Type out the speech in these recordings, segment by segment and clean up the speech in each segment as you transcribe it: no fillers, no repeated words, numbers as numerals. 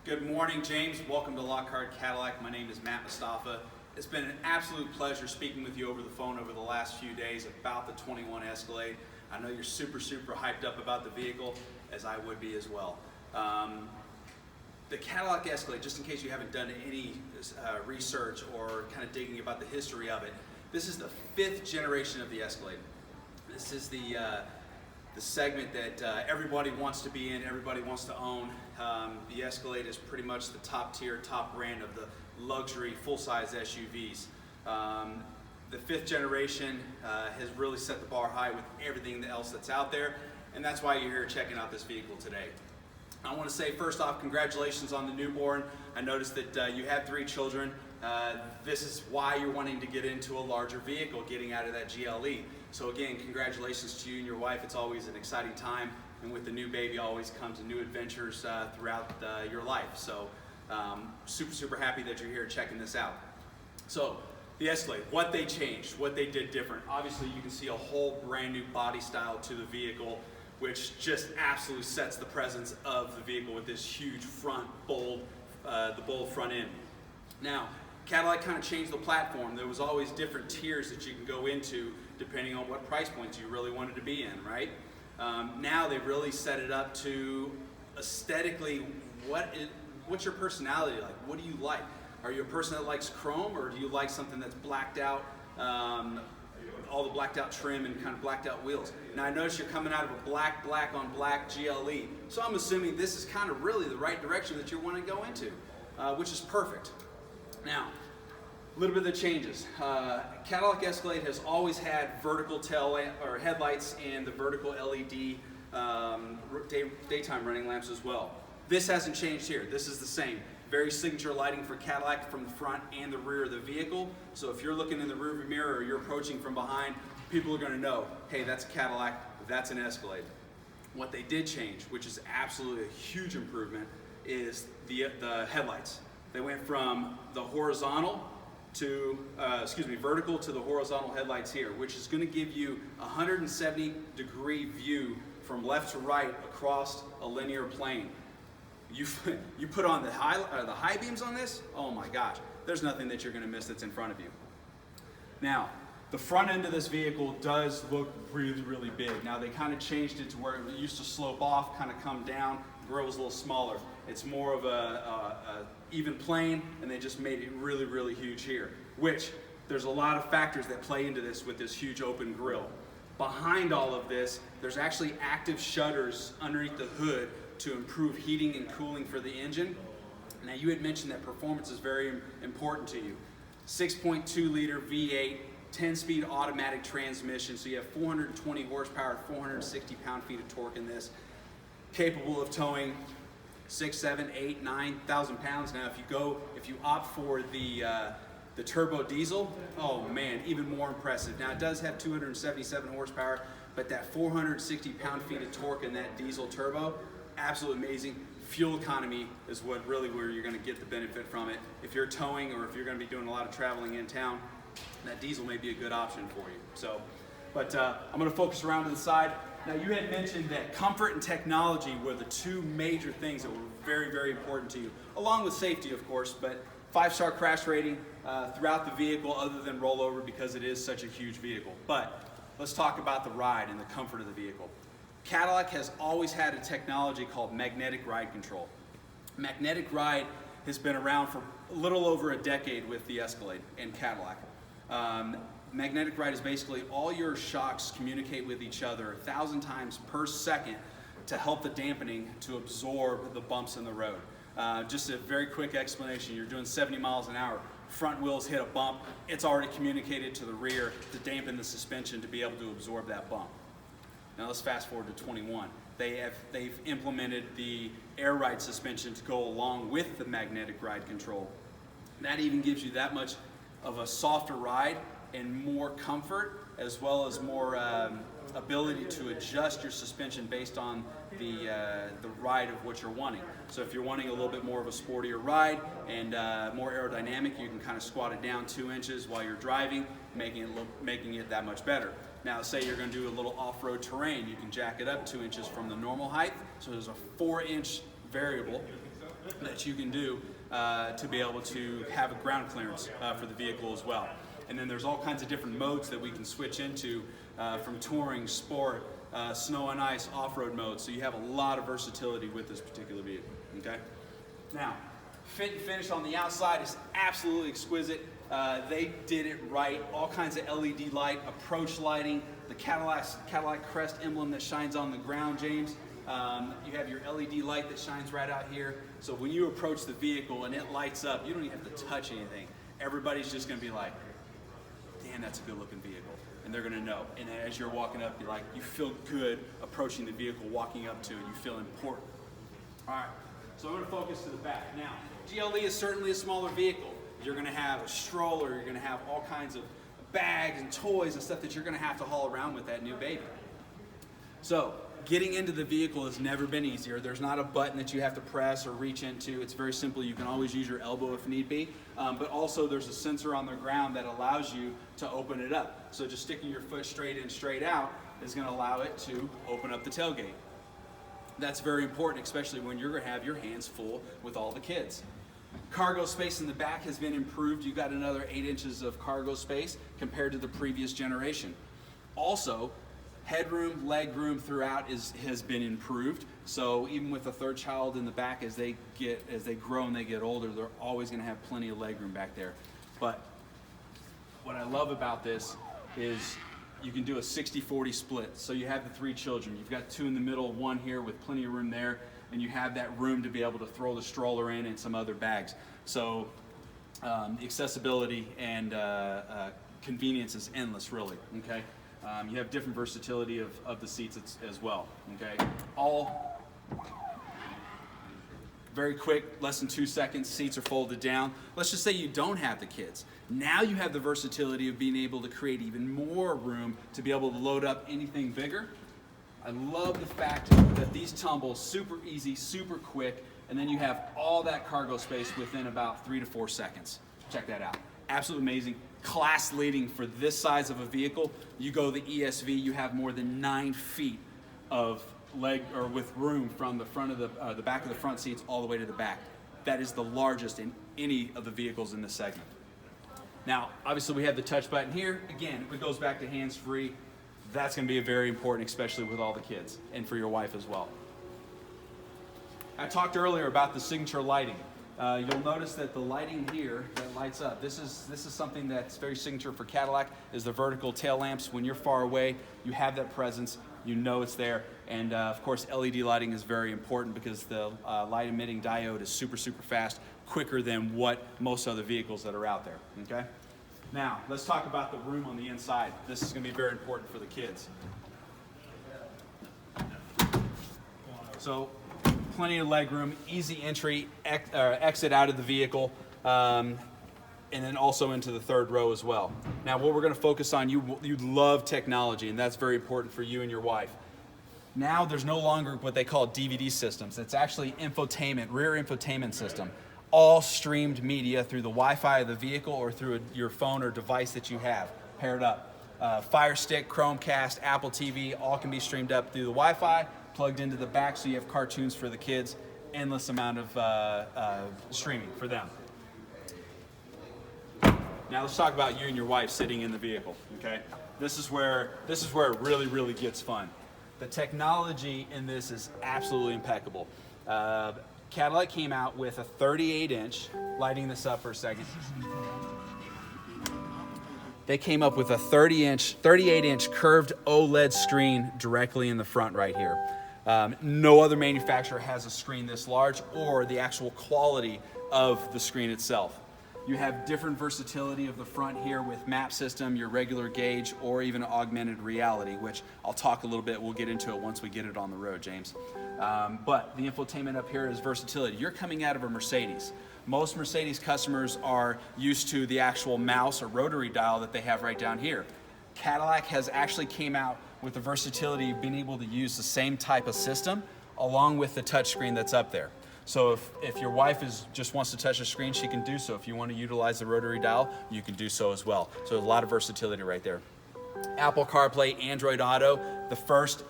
Good morning, James. Welcome to Walkaround Cadillac. My name is Mustafa. It's been an absolute pleasure speaking with you over the phone over the last few days about the 21 Escalade. I know you're super hyped up about the vehicle, as I would be as well. The Cadillac Escalade, just in case you haven't done any research or kind of digging about the history of it, this is the 5th generation of the Escalade. This is the segment that everybody wants to be in, everybody wants to own. The Escalade is pretty much the top tier, top brand of the luxury full-size SUVs. The 5th generation has really set the bar high with everything else that's out there, and that's why you're here checking out this vehicle today. I want to say first off, congratulations on the newborn. I noticed that you had 3 children. This is why you're wanting to get into a larger vehicle, getting out of that GLE. So again, congratulations to you and your wife. It's always an exciting time, and with the new baby always comes new adventures throughout your life. So super happy that you're here checking this out. So the Escalade, what they changed, what they did different. Obviously you can see a whole brand new body style to the vehicle, which just absolutely sets the presence of the vehicle with this huge front, bold front end. Now, Cadillac kind of changed the platform. There was always different tiers that you can go into depending on what price points you really wanted to be in, right? Now they really set it up to aesthetically, what's your personality like? What do you like? Are you a person that likes chrome, or do you like something that's blacked out, all the blacked out trim and kind of blacked out wheels? Now I notice you're coming out of a black on black GLE, so I'm assuming this is kind of really the right direction that you want to go into, which is perfect. Now, a little bit of the changes. Cadillac Escalade has always had vertical tail or headlights and the vertical LED daytime running lamps as well. This hasn't changed here. This is the same. Very signature lighting for Cadillac from the front and the rear of the vehicle. So if you're looking in the rearview mirror or you're approaching from behind, people are going to know, hey, that's a Cadillac, that's an Escalade. What they did change, which is absolutely a huge improvement, is the headlights. They went from the horizontal to, vertical to the horizontal headlights here, which is going to give you a 170-degree view from left to right across a linear plane. You put on the high beams on this, oh my gosh, there's nothing that you're going to miss that's in front of you. Now, the front end of this vehicle does look really big. Now they kind of changed it to where it used to slope off, kind of come down, the grill was a little smaller. It's more of a even plane, and they just made it really huge here, which there's a lot of factors that play into this with this huge open grille. Behind all of this, there's actually active shutters underneath the hood to improve heating and cooling for the engine. Now you had mentioned that performance is very important to you. 6.2 liter V8, 10-speed automatic transmission, so you have 420 horsepower, 460 pound-feet of torque in this, capable of towing 6, 7, 8, 9,000 pounds. Now if you opt for the turbo diesel, oh man, even more impressive. Now it does have 277 horsepower, but that 460 pound-feet of torque in that diesel turbo, absolutely amazing. Fuel economy is where you're going to get the benefit from it. If you're towing or if you're going to be doing a lot of traveling in town, that diesel may be a good option for you. So, but I'm going to focus around to the side. Now you had mentioned that comfort and technology were the 2 major things that were very important to you, along with safety of course, but 5-star crash rating throughout the vehicle other than rollover because it is such a huge vehicle. But let's talk about the ride and the comfort of the vehicle. Cadillac has always had a technology called magnetic ride control. Magnetic ride has been around for a little over a decade with the Escalade and Cadillac. Magnetic ride is basically all your shocks communicate with each other 1,000 times per second to help the dampening to absorb the bumps in the road. Just a very quick explanation. You're doing 70 miles an hour, front wheels hit a bump, it's already communicated to the rear to dampen the suspension to be able to absorb that bump. Now let's fast forward to 21. They've implemented the air ride suspension to go along with the magnetic ride control. That even gives you that much of a softer ride and more comfort, as well as more ability to adjust your suspension based on the ride of what you're wanting. So if you're wanting a little bit more of a sportier ride and more aerodynamic, you can kind of squat it down 2 inches while you're driving, making it that much better. Now say you're going to do a little off-road terrain, you can jack it up 2 inches from the normal height, so there's a 4-inch variable that you can do to be able to have a ground clearance for the vehicle as well. And then there's all kinds of different modes that we can switch into from touring, sport, snow and ice, off-road mode. So you have a lot of versatility with this particular vehicle, okay? Now, fit and finish on the outside is absolutely exquisite. They did it right. All kinds of LED light, approach lighting, the Cadillac crest emblem that shines on the ground, James. You have your LED light that shines right out here. So when you approach the vehicle and it lights up, you don't even have to touch anything. Everybody's just going to be like, damn, that's a good looking vehicle. And they're going to know. And as you're walking up, you're like, you feel good approaching the vehicle, walking up to it. You feel important. All right, so I'm going to focus to the back. Now, GLE is certainly a smaller vehicle. You're going to have a stroller. You're going to have all kinds of bags and toys and stuff that you're going to have to haul around with that new baby. So getting into the vehicle has never been easier. There's not a button that you have to press or reach into. It's very simple. You can always use your elbow if need be. But also there's a sensor on the ground that allows you to open it up. So just sticking your foot straight in, straight out is going to allow it to open up the tailgate. That's very important, especially when you're going to have your hands full with all the kids. Cargo space in the back has been improved. You've got another 8 inches of cargo space compared to the previous generation. Also, headroom, legroom throughout has been improved. So even with a third child in the back, as they grow and they get older, they're always going to have plenty of legroom back there. But what I love about this is you can do a 60-40 split. So you have the 3 children. You've got 2 in the middle, 1 here with plenty of room there, and you have that room to be able to throw the stroller in and some other bags. So accessibility and convenience is endless, really, okay? You have different versatility of the seats as well, okay? All very quick, less than 2 seconds, seats are folded down. Let's just say you don't have the kids. Now you have the versatility of being able to create even more room to be able to load up anything bigger. I love the fact that these tumble super easy, super quick, and then you have all that cargo space within about 3 to 4 seconds. Check that out. Absolutely amazing. Class leading for this size of a vehicle. You go the ESV, you have more than 9 feet of leg or with room from the front of the back of the front seats all the way to the back. That is the largest in any of the vehicles in this segment. Now, obviously we have the touch button here. Again, it goes back to hands-free. That's going to be very important, especially with all the kids and for your wife as well. I talked earlier about the signature lighting. You'll notice that the lighting here that lights up, this is something that's very signature for Cadillac, is the vertical tail lamps. When you're far away, you have that presence, you know it's there. And of course, LED lighting is very important because the light emitting diode is super, super fast, quicker than what most other vehicles that are out there, okay? Now, let's talk about the room on the inside. This is going to be very important for the kids. So, plenty of leg room, easy entry, exit out of the vehicle, and then also into the third row as well. Now, what we're going to focus on, you love technology, and that's very important for you and your wife. Now, there's no longer what they call DVD systems. It's actually infotainment, rear infotainment system. All streamed media through the Wi-Fi of the vehicle or through your phone or device that you have paired up. Fire Stick, Chromecast, Apple TV, all can be streamed up through the Wi-Fi, plugged into the back so you have cartoons for the kids, endless amount of streaming for them. Now let's talk about you and your wife sitting in the vehicle, okay? This is where it really, really gets fun. The technology in this is absolutely impeccable. Cadillac came out with a 38-inch, lighting this up for a second. They came up with a 38-inch curved OLED screen directly in the front right here. No other manufacturer has a screen this large or the actual quality of the screen itself. You have different versatility of the front here with map system, your regular gauge, or even augmented reality, which I'll talk a little bit, we'll get into it once we get it on the road, James. But the infotainment up here is versatility. You're coming out of a Mercedes. Most Mercedes customers are used to the actual mouse or rotary dial that they have right down here. Cadillac has actually came out with the versatility of being able to use the same type of system along with the touchscreen that's up there. So if your wife just wants to touch a screen, she can do so. If you want to utilize the rotary dial, you can do so as well. So there's a lot of versatility right there. Apple CarPlay, Android Auto, the first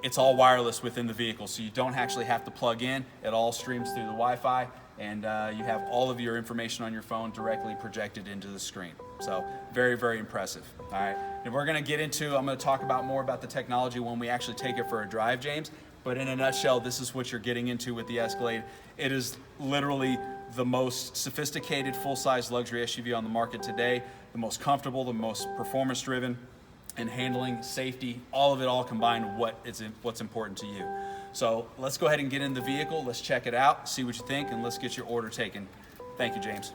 It's all wireless within the vehicle, so you don't actually have to plug in. It all streams through the Wi-Fi, and you have all of your information on your phone directly projected into the screen. So very, very impressive. All right, and we're gonna get into, I'm gonna talk about more about the technology when we actually take it for a drive, James. But in a nutshell, this is what you're getting into with the Escalade. It is literally the most sophisticated full-size luxury SUV on the market today, the most comfortable, the most performance-driven, and handling, safety, all of it all combined, what's important to you. So let's go ahead and get in the vehicle, let's check it out, see what you think, and let's get your order taken. Thank you, James.